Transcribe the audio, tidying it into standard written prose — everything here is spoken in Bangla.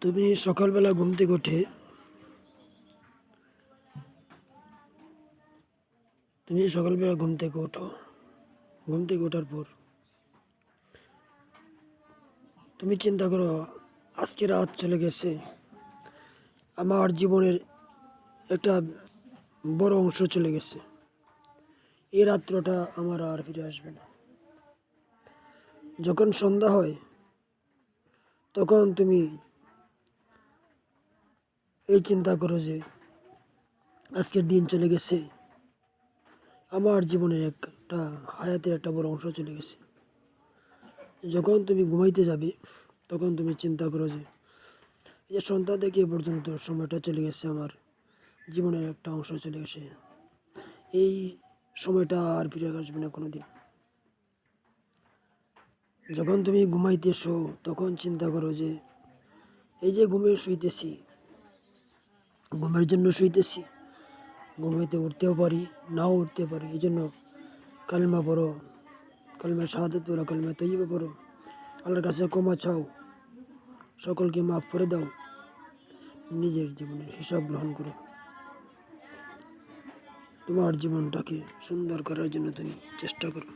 তুমি সকালবেলা ঘুম থেকে উঠে তুমি সকালবেলা ঘুম থেকে ওঠো। ঘুম থেকে ওঠার পর তুমি চিন্তা করো, আজকে রাত চলে গেছে, আমার জীবনের একটা বড় অংশ চলে গেছে। এই রাত্রটা আমার আর ফিরে আসবে না। যখন সন্ধ্যা হয় তখন তুমি এই চিন্তা করো যে আজকের দিন চলে গেছে, আমার জীবনের একটা হায়াতের একটা বড় অংশ চলে গেছে। যখন তুমি ঘুমাইতে যাবে তখন তুমি চিন্তা করো যে এই যে সন্ধ্যা থেকে এ পর্যন্ত সময়টা চলে গেছে, আমার জীবনের একটা অংশ চলে গেছে। এই সময়টা আর ফিরে আসবে না কোনো দিন। যখন তুমি ঘুমাইতে শো তখন চিন্তা করো যে এই যে শুইতেছি, ঘুমের জন্য শুইতেছি, ঘুমাইতে উঠতেও পারি, নাও উঠতে পারি। এই জন্য কালিমা পড়ো, কালিমা শাহাদাত পড়ো, কালিমা তৈয়বা পড়ো, আল্লাহর কাছে ক্ষমা চাও, সকলকে মাফ করে দাও, নিজের জীবনের হিসাব গ্রহণ করো। তোমার জীবনটাকে সুন্দর করার জন্য তুমি চেষ্টা করো।